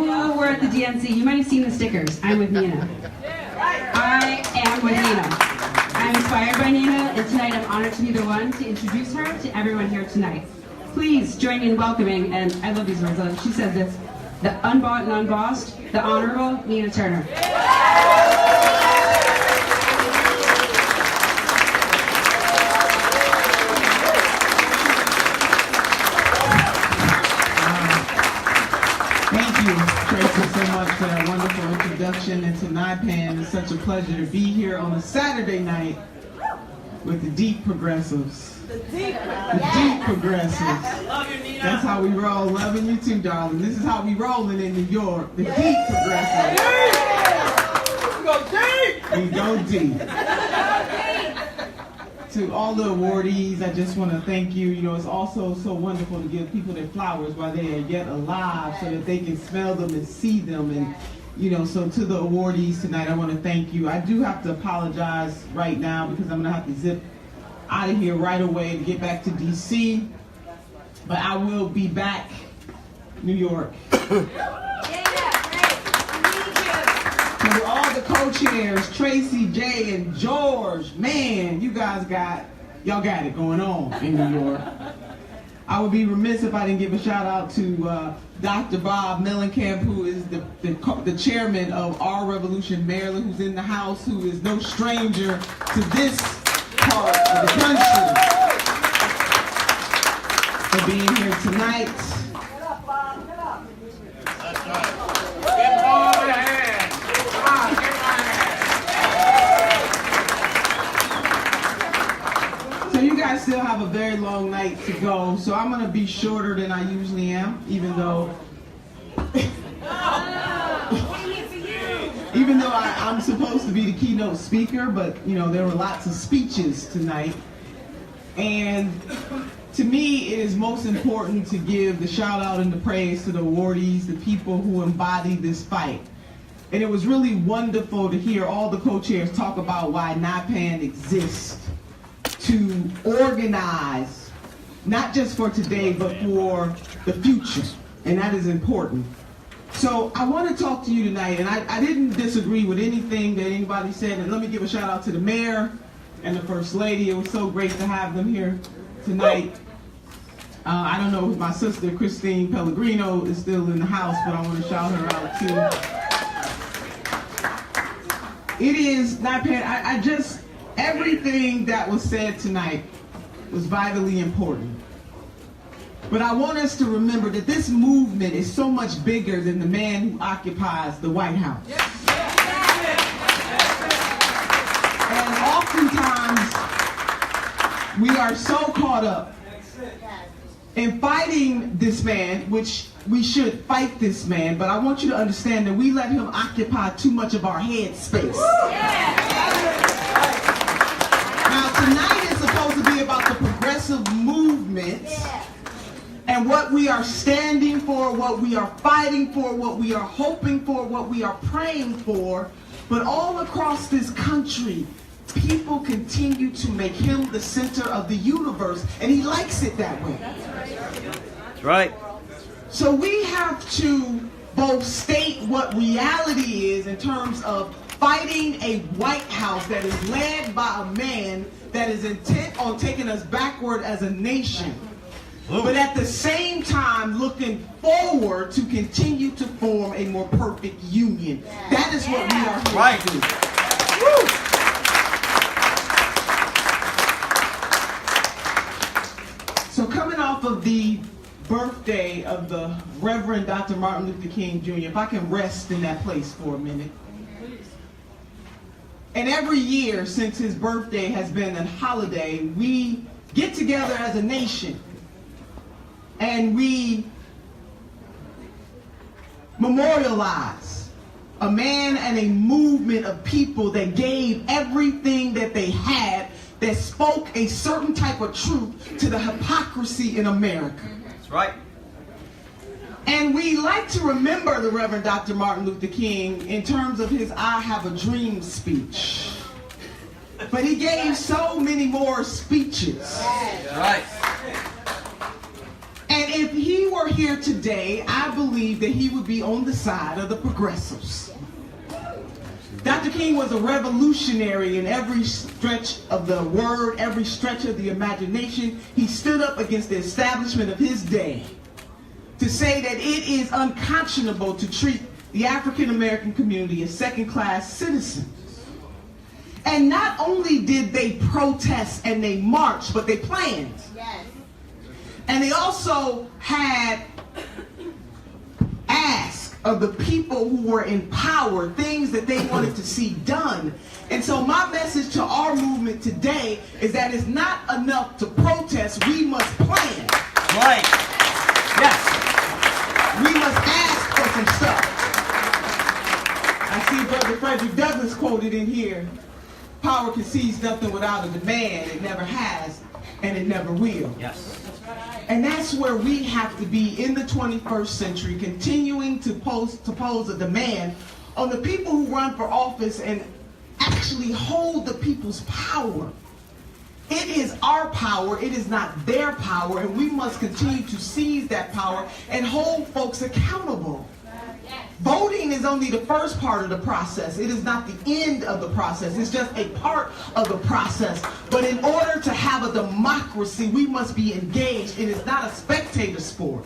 who were at the DNC, you might have seen the stickers. I'm with Nina. I am with Nina. I'm inspired by Nina, and tonight I'm honored to be the one to introduce her to everyone here tonight. Please join me in welcoming, and I love these words, she said this, the unbought and unbossed, the Honorable Nina Turner. Thank you, Traci, so much for that wonderful introduction. And to NYPAN, it's such a pleasure to be here on a Saturday night with the deep progressives. The deep progressives. That's how we roll. Loving you too, darling. This is how we rolling in New York. The deep progressives. We go deep. To all the awardees, I just want to thank you. You know, it's also so wonderful to give people their flowers while they are yet alive so that they can smell them and see them. And, you know, so to the awardees tonight, I want to thank you. I do have to apologize right now because I'm going to have to zip out of here right away to get back to D.C. But I will be back, New York. To all the co-chairs, Traci, Jay, and George, man, you guys y'all got it going on in New York. I would be remiss if I didn't give a shout out to Dr. Bob Mellencamp, who is the chairman of Our Revolution Maryland, who's in the house, who is no stranger to this part of the country, for being here tonight. Get up, Bob, get up. That's right. Get all the hands. Come on, get my hands. So you guys still have a very long night to go, so I'm going to be shorter than I usually am, even though I'm supposed to be the keynote speaker, but you know, there were lots of speeches tonight. And to me, it is most important to give the shout out and the praise to the awardees, the people who embody this fight. And it was really wonderful to hear all the co-chairs talk about why NYPAN exists, to organize, not just for today, but for the future. And that is important. So I want to talk to you tonight, and I didn't disagree with anything that anybody said. And let me give a shout out to the mayor and the First Lady. It was so great to have them here tonight. I don't know if my sister, Christine Pellegrino, is still in the house, but I want to shout her out too. It is, NYPAN, everything that was said tonight was vitally important. But I want us to remember that this movement is so much bigger than the man who occupies the White House. And oftentimes, we are so caught up in fighting this man, which we should fight this man, but I want you to understand that we let him occupy too much of our head space. Now, tonight is supposed to be about the progressive movement. And what we are standing for, what we are fighting for, what we are hoping for, what we are praying for. But all across this country, people continue to make him the center of the universe. And he likes it that way. That's right. So we have to both state what reality is in terms of fighting a White House that is led by a man that is intent on taking us backward as a nation. But at the same time, looking forward to continue to form a more perfect union. That is what we are here to do. Woo! So coming off of the birthday of the Reverend Dr. Martin Luther King Jr., if I can rest in that place for a minute. And every year since his birthday has been a holiday, we get together as a nation. And we memorialize a man and a movement of people that gave everything that they had, that spoke a certain type of truth to the hypocrisy in America. That's right. And we like to remember the Reverend Dr. Martin Luther King in terms of his I Have a Dream speech. But he gave so many more speeches. That's right. And if he were here today, I believe that he would be on the side of the progressives. Dr. King was a revolutionary in every stretch of the word, every stretch of the imagination. He stood up against the establishment of his day to say that it is unconscionable to treat the African American community as second-class citizens. And not only did they protest and they marched, but they planned. Yes. And they also had asked of the people who were in power things that they wanted to see done. And so my message to our movement today is that it's not enough to protest, we must plan. Right. Yes. We must ask for some stuff. I see Brother Frederick Douglass quoted in here. Power concedes nothing without a demand. It never has, and it never will. Yes. And that's where we have to be in the 21st century, continuing to pose a demand on the people who run for office and actually hold the people's power. It is our power, it is not their power, and we must continue to seize that power and hold folks accountable. Voting is only the first part of the process. It is not the end of the process. It's just a part of the process. But in order to have a democracy, we must be engaged. It is not a spectator sport.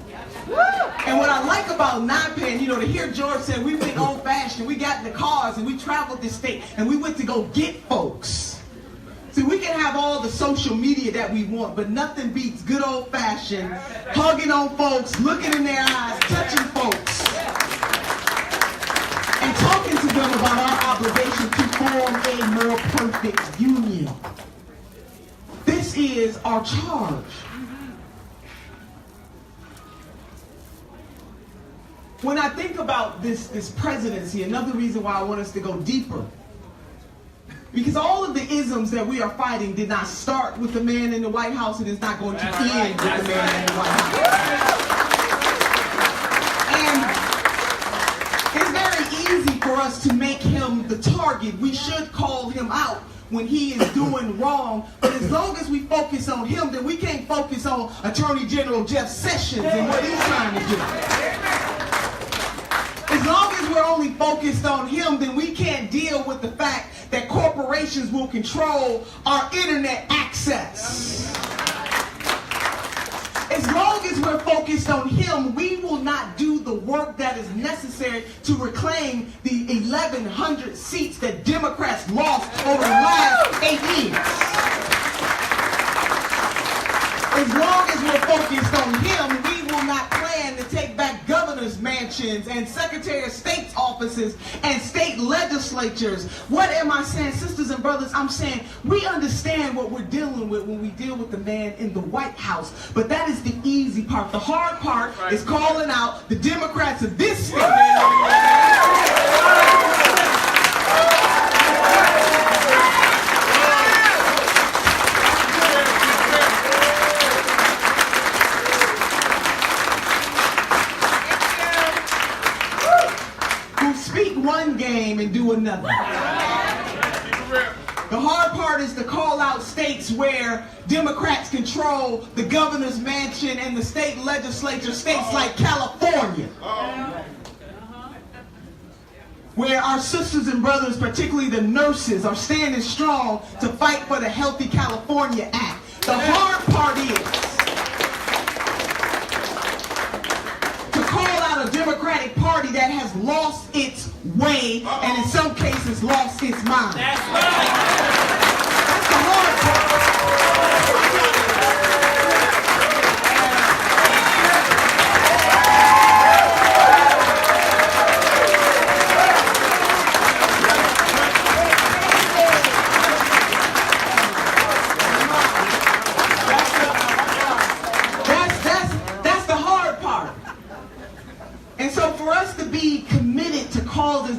And what I like about NYPAN, to hear George say we went old-fashioned, we got in the cars and we traveled the state and we went to go get folks. See, we can have all the social media that we want, but nothing beats good old-fashioned, hugging on folks, looking in their eyes, touching folks, and talking to them about our obligation to form a more perfect union. This is our charge. When I think about this presidency, another reason why I want us to go deeper, because all of the isms that we are fighting did not start with the man in the White House, and it's not going to end with the man in the White House. And it's very easy for us to make him the target. We should call him out when he is doing wrong, but as long as we focus on him, then we can't focus on Attorney General Jeff Sessions and what he's trying to do. As long as we're only focused on him, then we can't deal with the fact that corporations will control our internet access. As long as we're focused on him, we will not do the work that is necessary to reclaim the 1,100 seats that Democrats lost over the last 8 years. As long as we're focused on him, we will not plan to take back governor's mansions and Secretary of State's offices and state legislatures. What am I saying, sisters and brothers? I'm saying we understand what we're dealing with when we deal with the man in the White House. But that is the easy part. The hard part is calling out the Democrats of this state. One game and do another. The hard part is to call out states where Democrats control the governor's mansion and the state legislature, states like California, where our sisters and brothers, particularly the nurses, are standing strong to fight for the Healthy California Act. The hard part is a Democratic Party that has lost its way and in some cases lost its mind. That's the hard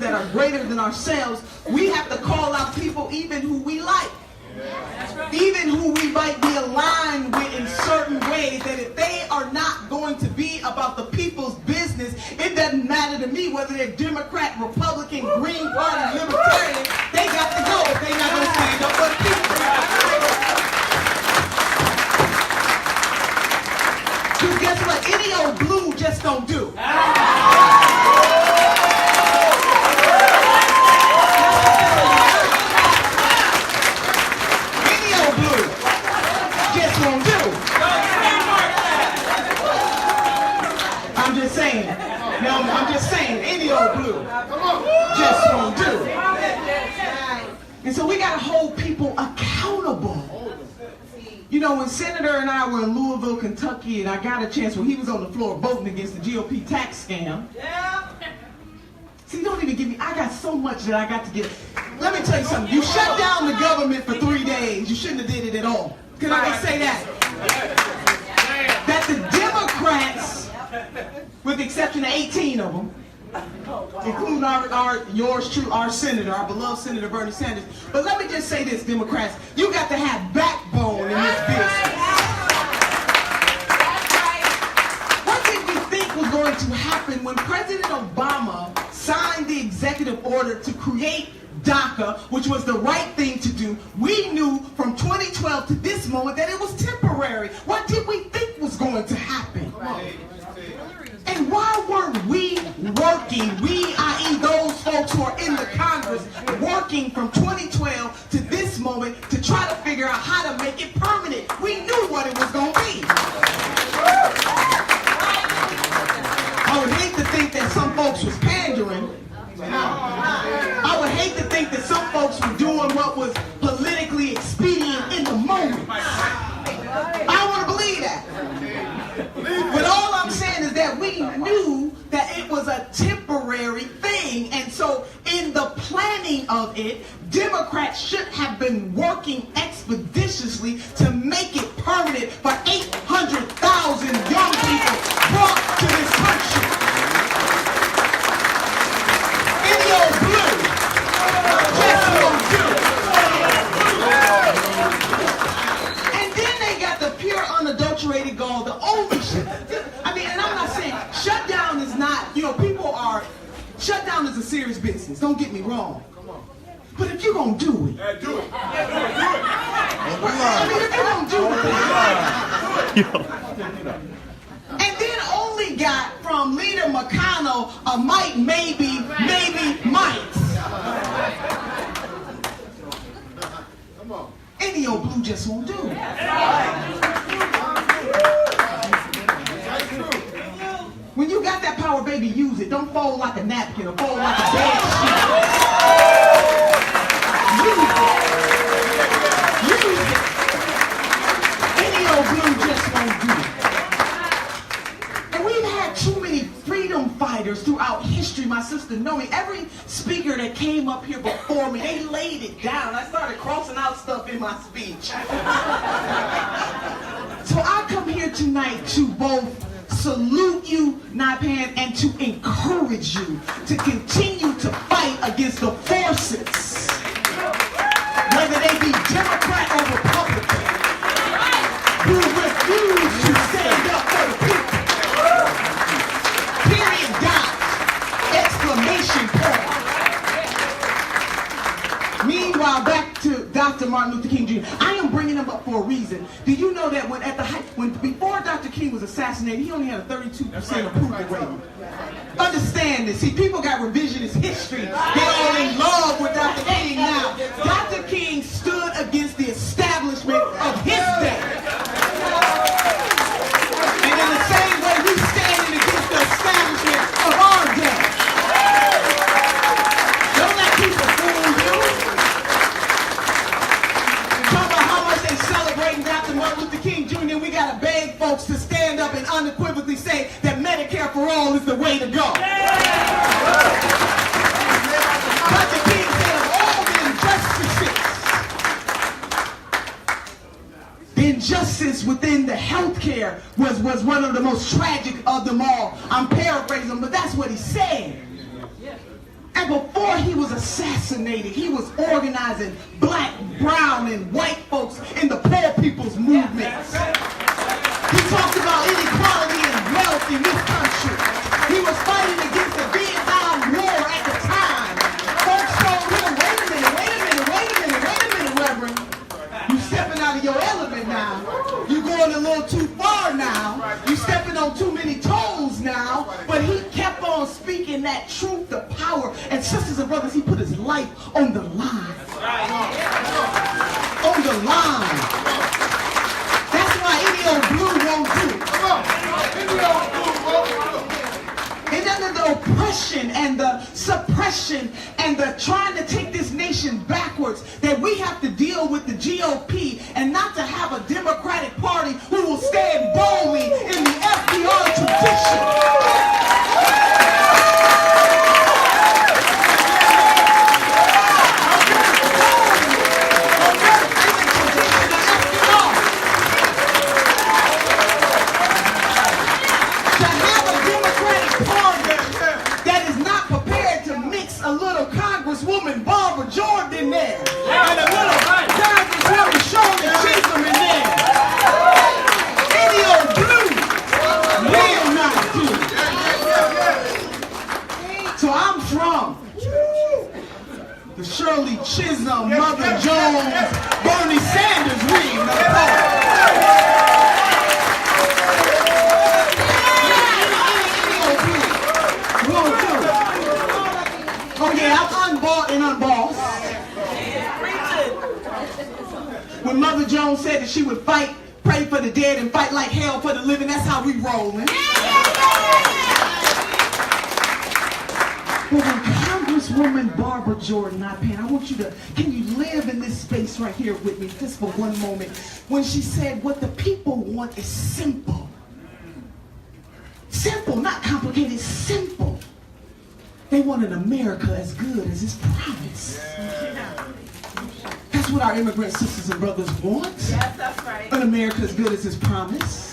that are greater than ourselves, we have to call out people even who we like. Even who we might be aligned with in certain ways, that if they are not going to be about the people's business, it doesn't matter to me whether they're Democrat, Republican, Green Party, Libertarian, they got to go if they're not going to stand up for the people. Because guess what? Any don't do. Any old blue just won't do. I'm just saying. No, I'm just saying, any old blue just won't do. And so we got to hold people accountable. You know, when Senator and I were in Louisville, Kentucky, and I got a chance when he was on the floor voting against the GOP tax scam. See, don't even give me, I got so much that I got to get. Let me tell you something. You shut down the government for 3 days. You shouldn't have did it at all. Can I just say that? That the Democrats, with the exception of 18 of them, including our senator, our beloved Senator Bernie Sanders. But let me just say this, Democrats, you got to have backbone in this business. What did you think was going to happen when President Obama signed the executive order to create DACA, which was the right thing to do? We knew from 2012 to this moment that it was temporary. What did we think was going to happen? And why weren't we working, we, i.e. those folks who are in the Congress, working from 2012 to this moment to try to figure out how to make it permanent? We knew what it was going to be. I would hate to think that some folks was pandering. I would hate to think that some folks were doing what was politically expedient in the moment. I don't want to believe that. But all I'm saying is that we knew that it was a temporary thing. And so in the planning of it, Democrats should have been working expeditiously to make it permanent for 800,000 young people brought to this country. Any old blue just won't do. And then they got the pure unadulterated gall, the only shit. I mean, and I'm not saying shutdown is not, you know, shutdown is a serious business. Don't get me wrong. But if you're going to do it. Do it. I mean, if you're going to do it. And then only got from Leader McConnell a might, maybe might. Any old blue just won't do. When you got that power, baby, use it. Don't fold like a napkin or fold like a bed sheet. Use it. Use it. Any old blue just won't do it. And we've had too many freedom fighters throughout history. My sister know me. Every speaker that came up here before me, they laid it down. I started crossing out stuff in my speech. So I come here tonight to both salute you, NYPAN, and to encourage you to continue to fight against the forces, whether they be Democrat or Republican, who refuse to stand up for the people. Period. Dot. Exclamation point. Meanwhile, back to Dr. Martin Luther King Jr. I am bringing him up for a reason. Do you know that before Dr. King was assassinated, he only had a 32% approval rating? Understand this. See, people got revisionist history. They're all in love with Dr. King now. Dr. King stood against the establishment of his day. And in the same way, we're standing against the establishment of our day. Don't let people fool you. Talk about how much they celebrating Dr. Martin Luther King Jr. and we gotta beg folks to stand up and unequivocally say that Medicare for all is the way to go. Dr. King said of all the injustice within the healthcare was one of the most tragic of them all. I'm paraphrasing, but that's what he said. And before he was assassinated, he was organizing black, brown, and white folks in the poor people's movements. He talked about inequality and wealth in this country. He was fighting against the Vietnam War at the time. Folks told him, wait a minute, Reverend. You stepping out of your element now. You going a little too far now. You stepping on too many toes now. in that truth, the power. And sisters and brothers, he put his life on the line. On the line. That's why any old blue won't do. And under the oppression and the suppression and the trying to take this nation backwards, that we have to deal with the GOP and not to have a Democratic Party who will stand boldly in the FDR tradition. Congresswoman Barbara Jordan in there, and a little Congresswoman Shirley Chisholm in there. Any old blue will not do. So I'm from the Shirley Chisholm, Mother Jones, Bernie Sanders wing. Oh yeah, I'm unbought and unbossed. When Mother Jones said that she would fight, pray for the dead, and fight like hell for the living, that's how we rolling. But when Congresswoman Barbara Jordan, NYPAN, I want you to, can you live in this space right here with me just for one moment? When she said what the people want is simple. Simple, not complicated, simple. They want an America as good as his promise. That's what our immigrant sisters and brothers want. Yes, that's right. An America as good as his promise.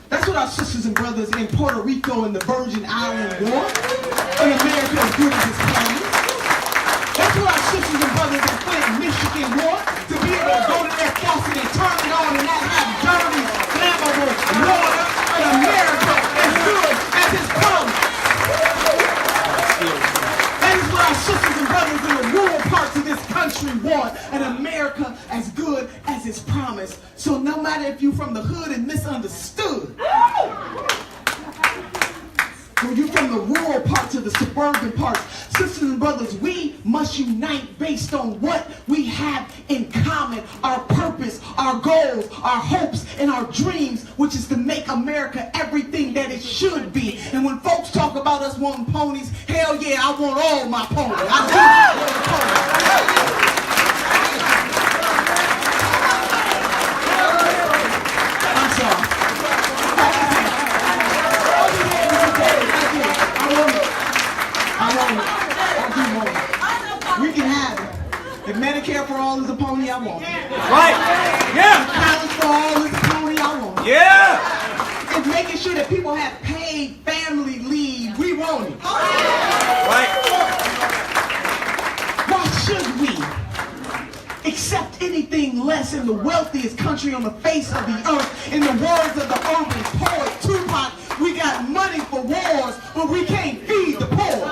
That's what our sisters and brothers in Puerto Rico and the Virgin Islands want. An America as good as his promise. That's what our sisters and brothers in Flint, Michigan want. To be able to go to their faucet and turn it on and not have dirty, flammable water. An America as good as his promise. That is what our sisters and brothers in the rural parts of this country want. An America as good as its promise. So no matter if you're from the hood and misunderstood, or you're from the rural parts or the suburban parts, sisters and brothers, we must unite based on what we have in common. Our purpose, our goals, our hopes, and our dreams, which is to make America everything that it should be. And when folks talk about us wanting ponies, hell yeah, I want all my ponies. I do want the ponies. I'm sorry. We can have it. If Medicare for all is a pony, I want it. Right. Yeah. If college for all is a pony, I want it. Yeah. If making sure that people have paid family leave, we want it. Right. Why should we accept anything less in the wealthiest country on the face of the earth? In the words of the urban poet Tupac, we got money for wars, but we can't feed the poor.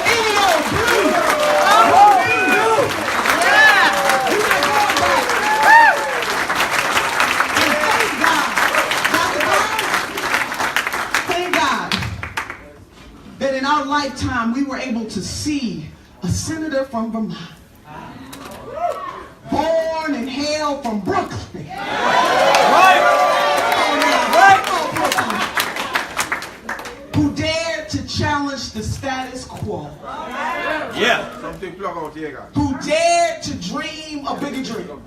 Any old blue. Thank God that in our lifetime we were able to see a senator from Vermont, born and hailed from Brooklyn. Right. Who dared to challenge the status quo. Yeah. Who dared to dream a bigger dream.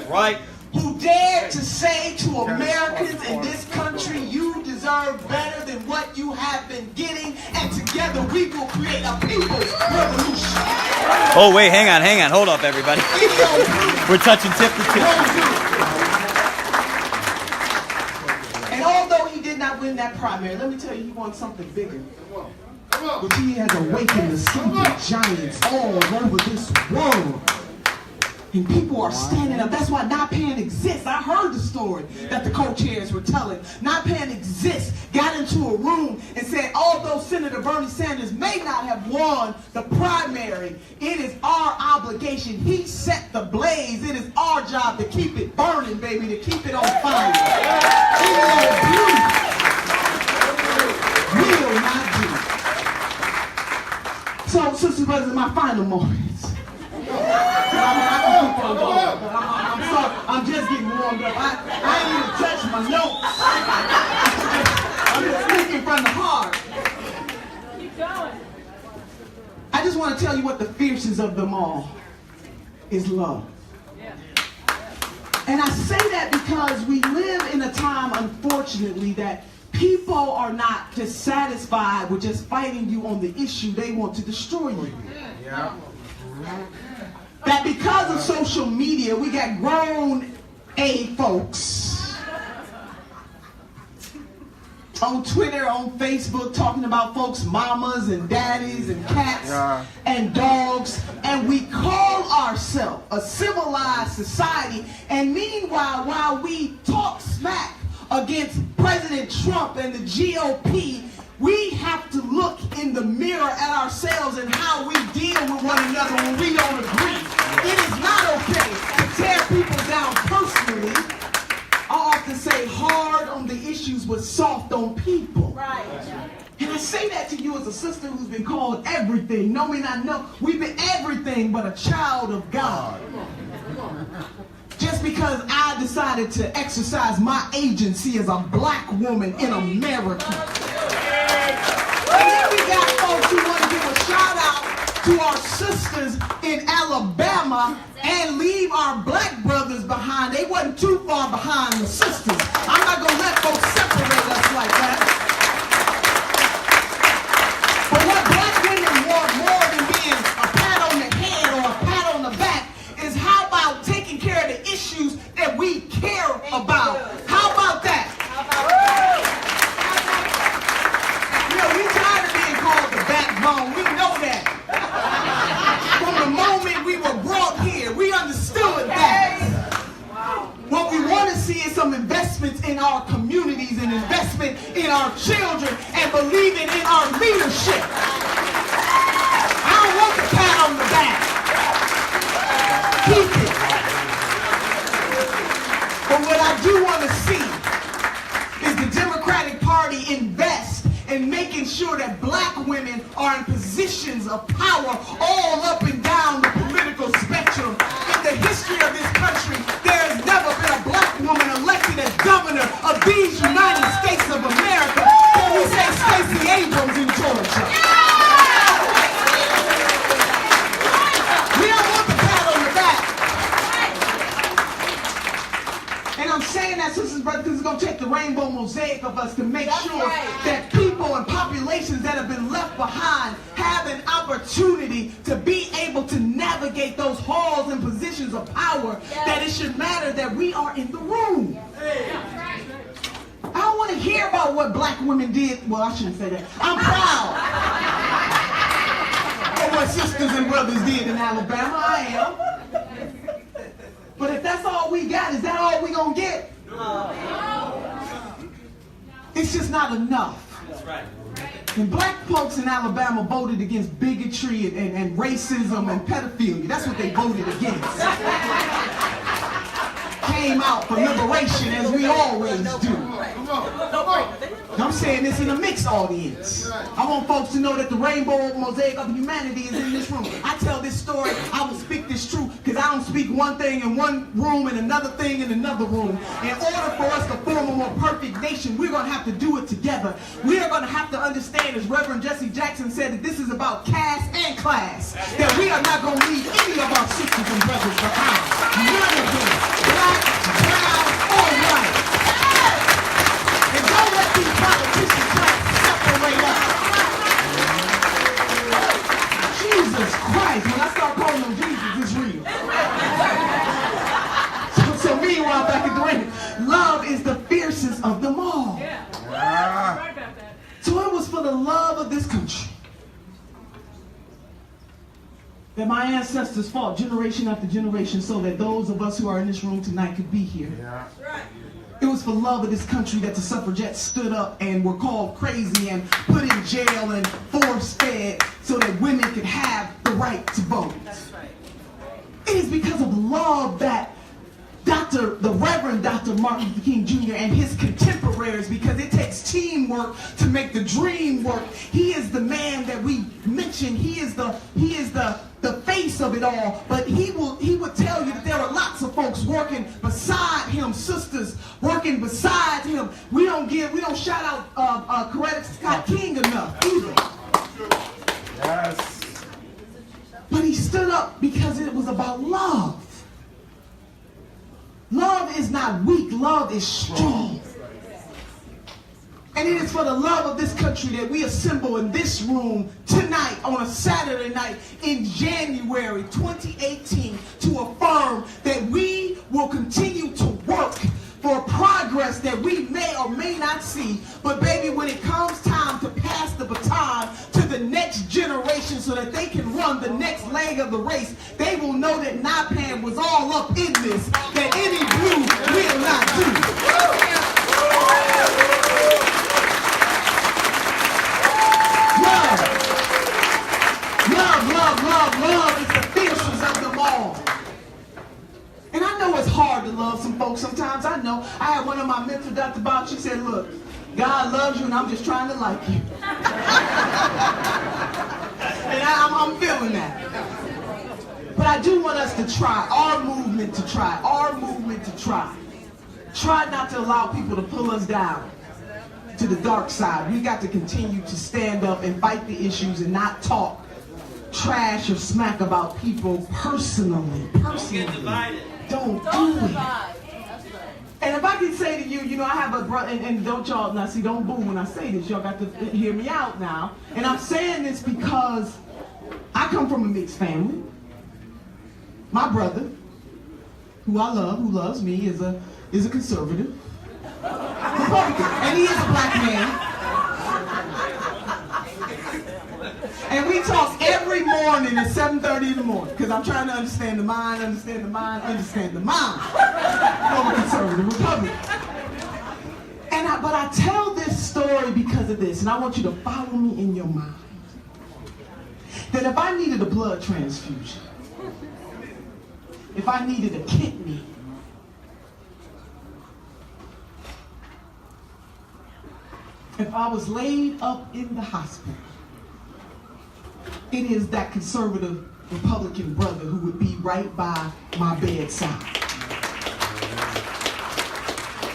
Right. Who dared to say to Americans in this country, you deserve better than what you have been getting, and together we will create a people's revolution. Oh, wait, hang on. Hold up, everybody. We're touching tip to tip. And although he did not win that primary, let me tell you, he won something bigger. Which he has awakened the sleeping giants all over this world. And people are standing up. That's why NYPAN exists. I heard the story that the co-chairs were telling. NYPAN exists, got into a room and said, although Senator Bernie Sanders may not have won the primary, it is our obligation. He set the blaze. It is our job to keep it burning, baby, to keep it on fire. Will not do. So, sisters, brothers, in my final moments. I'm sorry, I'm just getting warmed up. I ain't even touched my notes. I'm just speaking from the heart. Keep going. I just want to tell you what the fiercest of them all is love. And I say that because we live in a time, unfortunately, that people are not just satisfied with just fighting you on the issue. They want to destroy you. Yeah. That because of social media, we got grown folks on Twitter, on Facebook, talking about folks' mamas and daddies and cats and dogs, and we call ourselves a civilized society, and meanwhile, while we talk smack against President Trump and the GOP, we have to look in the mirror at ourselves and how we deal with one another when we don't agree. It is not okay to tear people down personally. I often say hard on the issues but soft on people. Right. And I say that to you as a sister who's been called everything. No, me not know. We've been everything but a child of God. Just because I decided to exercise my agency as a black woman in America. And then we got folks who want to give a shout out to our sisters in Alabama and leave our black brothers behind. They wasn't too far behind the sisters. I'm not going to let folks separate us like that. But what black women want more than being a pat on the head or a pat on the back is how about taking care of the issues that we care about. How about that? You know, we tired of being called the backbone. We know that. From the moment we were brought here, we understood that. What we want to see is some investments in our communities and investment in our children and believing in our leadership. I don't want the pat on the back. Keep it. But what I do want to see is the Democratic Party invest in making sure that black women are in positions of power all up and down the political spectrum. In the history of this country, there has never been a black woman elected as governor of these United States of America. Can we say Stacey Abrams in Georgia? We don't want the pat on the back. And I'm saying that, sisters and brothers, because it's going to take the rainbow mosaic of us to make sure that people and populations that have been left behind have an opportunity to be able to navigate those halls and positions of power, that it should matter that we are in the room. I don't want to hear about what black women did. Well, I shouldn't say that. I'm proud of what sisters and brothers did in Alabama. I am. But if that's all we got, is that all we gonna get? No. It's just not enough. That's right. And black folks in Alabama voted against bigotry and racism and pedophilia. That's what they voted against. Came out for liberation as we always do. I'm saying this in a mixed audience. I want folks to know that the rainbow mosaic of humanity is in this room. I tell this story, I will speak this truth, because I don't speak one thing in one room and another thing in another room. In order for us to form a more perfect nation, we're going to have to do it together. We are going to have to understand, as Reverend Jesse Jackson said, that this is about caste and class. That we are not going to leave any of our sisters and brothers behind. None of them. Black, brown, or white. And don't let these politicians try to separate us. Jesus Christ, when I start calling them Jesus, it's real. So meanwhile, back at the ring, love is the fiercest of them all. Yeah. Right about that. So it was for the love of this country that my ancestors fought generation after generation so that those of us who are in this room tonight could be here. Yeah. Right. It was for love of this country that the suffragettes stood up and were called crazy and put in jail and force-fed so that women could have the right to vote. That's right. It is because of love that the Reverend Dr. Martin Luther King Jr. and his contemporaries, because it takes teamwork to make the dream work. He is the man that we mention he is the face of it all, but he would tell you that there are lots of folks working beside him, sisters working beside him. We don't shout out Coretta Scott King enough either. Yes. But he stood up because it was about love. Love is not weak, love is strong. And it is for the love of this country that we assemble in this room tonight on a Saturday night in January 2018 to affirm that we will continue to work for progress that we may or may not see. But baby, when it comes time to pass the baton to the next generation so that they can run the next leg of the race, they will know that NYPAN was all up in this, that any blue will not do. Love is the fiercest of them all. And I know it's hard to love some folks sometimes. I know. I had one of my mentors, Dr. Bob, she said, look, God loves you and I'm just trying to like you. And I'm feeling that. But I do want us to try, our movement to try. Try not to allow people to pull us down to the dark side. We got to continue to stand up and fight the issues and not talk trash or smack about people personally. Don't get divided. Don't do it. And if I can say to you, you know, I have a brother, and don't y'all, now see, don't boo when I say this. Y'all got to hear me out now. And I'm saying this because I come from a mixed family. My brother, who I love, who loves me, is a conservative. Republican. And he is a black man. And we talk every morning at 7:30 in the morning, because I'm trying to understand the mind of a conservative Republican. But I tell this story because of this, and I want you to follow me in your mind. That if I needed a blood transfusion, if I needed a kidney, if I was laid up in the hospital, it is that conservative Republican brother who would be right by my bedside.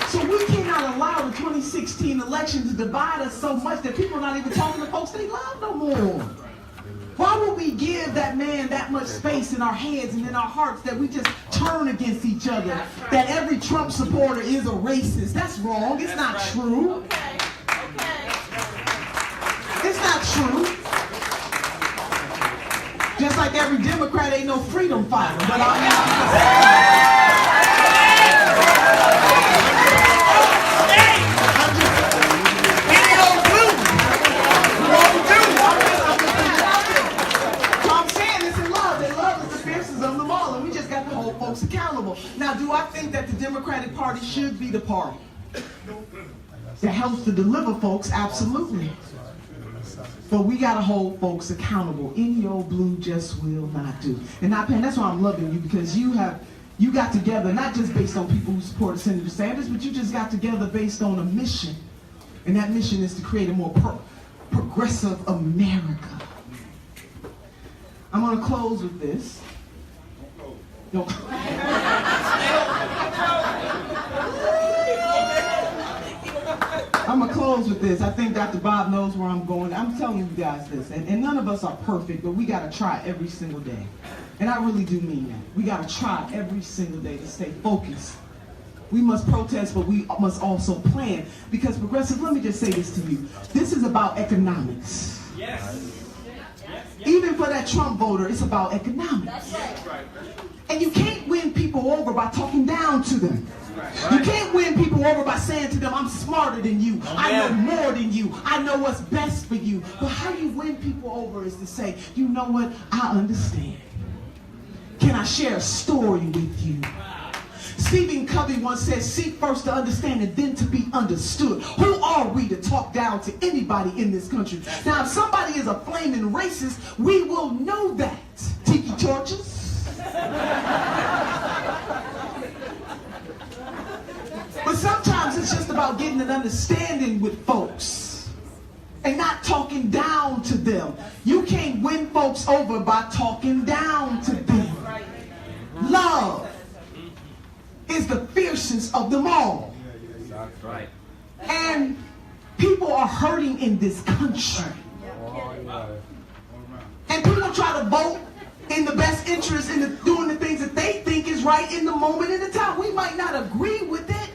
So we cannot allow the 2016 election to divide us so much that people are not even talking to folks they love no more. Why would we give that man that much space in our heads and in our hearts that we just turn against each other? That every Trump supporter is a racist. That's wrong. It's not true. It's not true. Just like every Democrat ain't no freedom fighter. But accountable. Now, do I think that the Democratic Party should be the party that helps to deliver folks? Absolutely. But we got to hold folks accountable. In your blue just will not do. And NYPAN, that's why I'm loving you, because you got together not just based on people who support Senator Sanders, but you just got together based on a mission. And that mission is to create a more progressive America. I'm going to close with this. No. I'm going to close with this. I think Dr. Bob knows where I'm going. I'm telling you guys this, and none of us are perfect, but we got to try every single day. And I really do mean that. We got to try every single day to stay focused. We must protest, but we must also plan. Because progressive, let me just say this to you. This is about economics. Yes. Even for that Trump voter, it's about economics. That's right. And you can't win people over by talking down to them. You can't win people over by saying to them, I'm smarter than you. I know more than you. I know what's best for you. But how you win people over is to say, you know what? I understand. Can I share a story with you? Stephen Covey once said, seek first to understand and then to be understood. Who are we to talk down to anybody in this country? Now, if somebody is a flaming racist, we will know that. Tiki torches. But sometimes it's just about getting an understanding with folks and not talking down to them. You can't win folks over by talking down to them. Love is the fiercest of them all. That's right. And people are hurting in this country. And people try to vote in the best interest in doing the things that they think is right in the moment and the time. We might not agree with it.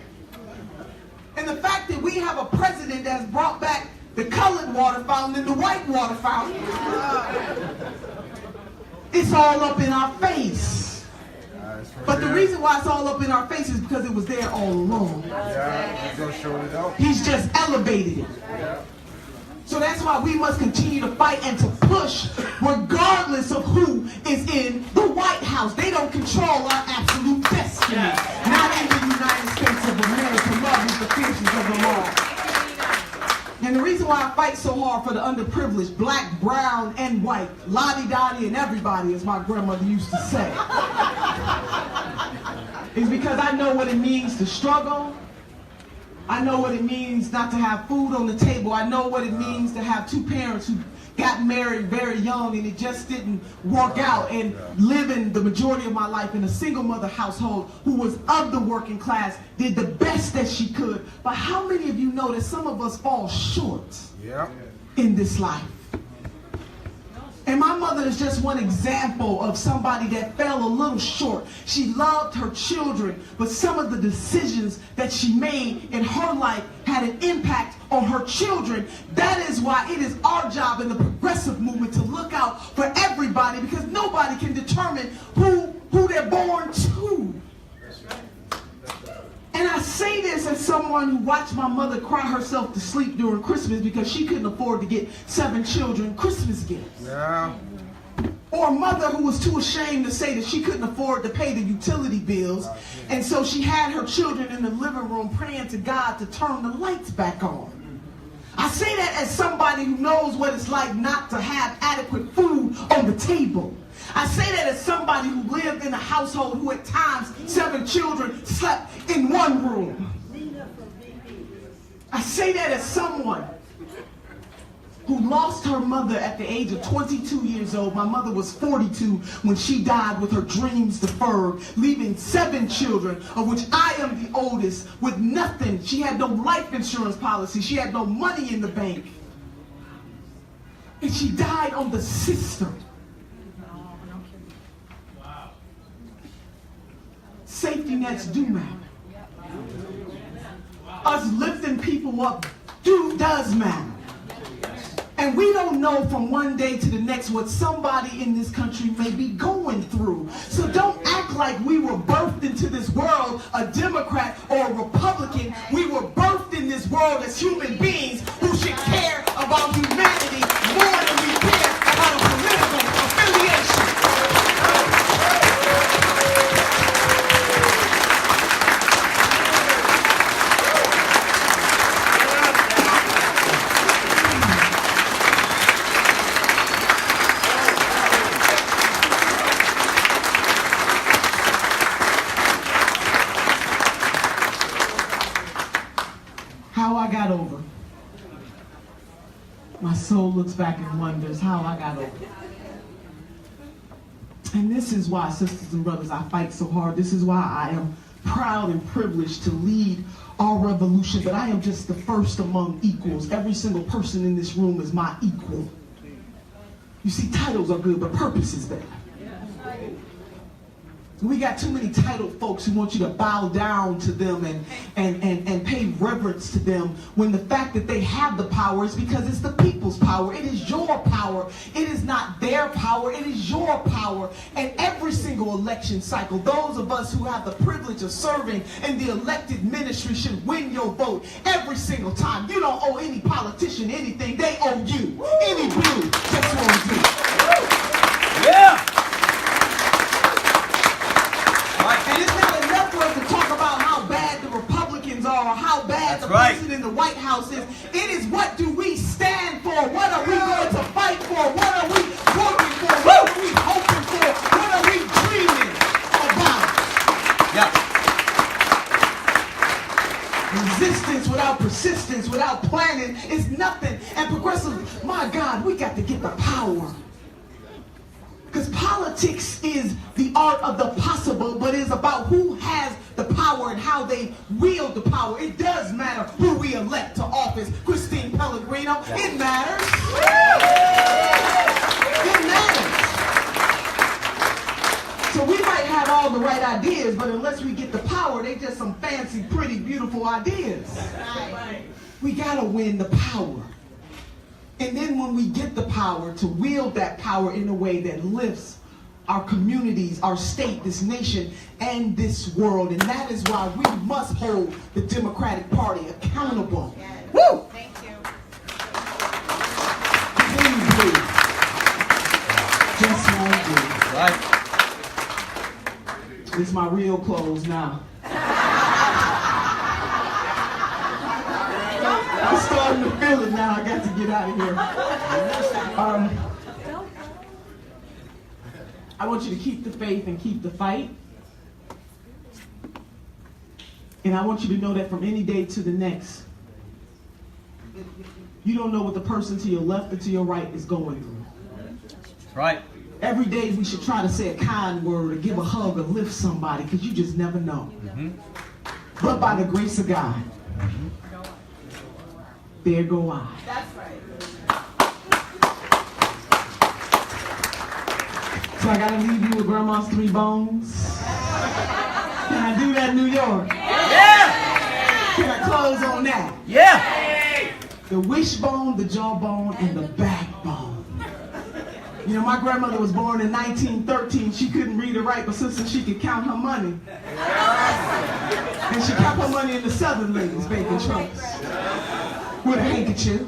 And the fact that we have a president that's brought back the colored water fountain and the white water fountain, it's all up in our face. But the reason why it's all up in our face is because it was there all along. He's just elevated it. So that's why we must continue to fight and to push regardless of who is in the White House. They don't control our absolute destiny. Not in the United States of America. Love is the fiercest of them all. And the reason why I fight so hard for the underprivileged, black, brown, and white, lottie-dottie and everybody, as my grandmother used to say, is because I know what it means to struggle. I know what it means not to have food on the table. I know what it means to have two parents who got married very young and it just didn't work out, and living the majority of my life in a single mother household who was of the working class, did the best that she could. But how many of you know that some of us fall short in this life? And my mother is just one example of somebody that fell a little short. She loved her children, but some of the decisions that she made in her life had an impact on her children. That is why it is our job in the progressive movement to look out for everybody, because nobody can determine who they're born to. And I say this as someone who watched my mother cry herself to sleep during Christmas because she couldn't afford to get 7 children Christmas gifts. Yeah. Or a mother who was too ashamed to say that she couldn't afford to pay the utility bills, and so she had her children in the living room praying to God to turn the lights back on. I say that as somebody who knows what it's like not to have adequate food on the table. I say that as somebody who lived in a household who at times 7 children slept in one room. I say that as someone who lost her mother at the age of 22 years old. My mother was 42 when she died with her dreams deferred, leaving 7 children, of which I am the oldest, with nothing. She had no life insurance policy. She had no money in the bank. And she died on the system. Safety nets do matter. Us lifting people up does matter. And we don't know from one day to the next what somebody in this country may be going through. So don't act like we were birthed into this world a Democrat or a Republican. We were birthed in this world as human beings who should care about humanity more than we care about a political affiliation. How I got over. My soul looks back and wonders how I got over. And this is why, sisters and brothers, I fight so hard. This is why I am proud and privileged to lead our revolution. But I am just the first among equals. Every single person in this room is my equal. You see, titles are good, but purpose is better. We got too many titled folks who want you to bow down to them and pay reverence to them, when the fact that they have the power is because it's the people's power. It is your power. It is not their power. It is your power. And every single election cycle, those of us who have the privilege of serving in the elected ministry should win your vote every single time. You don't owe any politician anything. They owe you. Any blue just owes you. Yeah. And it's not enough for us to talk about how bad the Republicans are or how bad the person in the White House is. It is, what do we stand for? What are we going to fight for? What are we working for? What are we hoping for? What are we dreaming about? Yeah. Resistance without persistence, without planning, is nothing. And progressive, my God, we got to get the power Politics is the art of the possible, but it's about who has the power and how they wield the power. It does matter who we elect to office. Christine Pellegrino, it matters. It matters. So we might have all the right ideas, but unless we get the power, they just some fancy, pretty, beautiful ideas. We gotta win the power. And then when we get the power, to wield that power in a way that lifts our communities, our state, this nation, and this world. And that is why we must hold the Democratic Party accountable. Yes. Woo! Thank you. Please. Just like this. Right. It's my real clothes now. I'm starting to feel it now. I got to get out of here. I want you to keep the faith and keep the fight. And I want you to know that from any day to the next, you don't know what the person to your left or to your right is going through. That's right. Every day we should try to say a kind word or give a hug or lift somebody, because you just never know. But by the grace of God, there go I. That's right. So I gotta leave you with Grandma's 3 bones. Can I do that, New York? Yeah. Can I close on that? Yeah. The wishbone, the jawbone, and the backbone. You know, my grandmother was born in 1913. She couldn't read or write, but sister, she could count her money. And she kept her money in the Southern ladies' banking trunks with a handkerchief.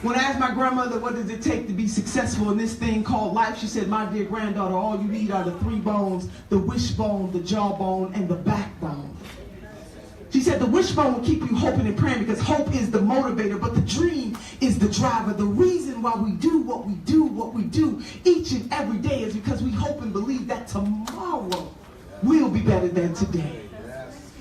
When I asked my grandmother, what does it take to be successful in this thing called life, she said, my dear granddaughter, all you need are the 3 bones, the wishbone, the jawbone, and the backbone. She said the wishbone will keep you hoping and praying, because hope is the motivator, but the dream is the driver. The reason why we do what we do each and every day is because we hope and believe that tomorrow will be better than today.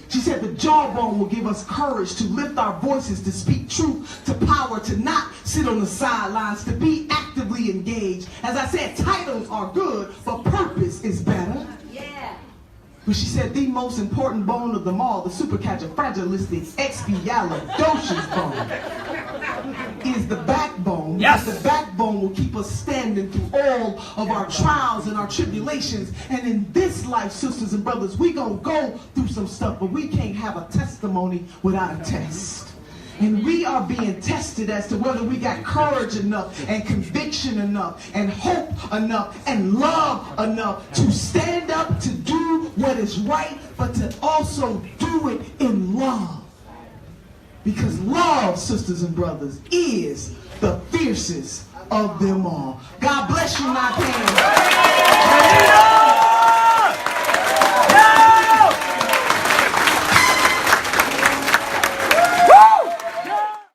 She said the jawbone will give us courage to lift our voices, to speak truth, to power, to not sit on the sidelines, to be actively engaged. As I said, titles are good, but purpose is better. Yeah. But she said the most important bone of them all, the supercalifragilisticexpialidocious bone, is the backbone. Yes. The backbone will keep us standing through all of our trials and our tribulations. And in this life, sisters and brothers, we gonna go through some stuff, but we can't have a testimony without a test. And we are being tested as to whether we got courage enough and conviction enough and hope enough and love enough to stand up to do what is right, but to also do it in love. Because love, sisters and brothers, is the fiercest of them all. God bless you, NYPAN.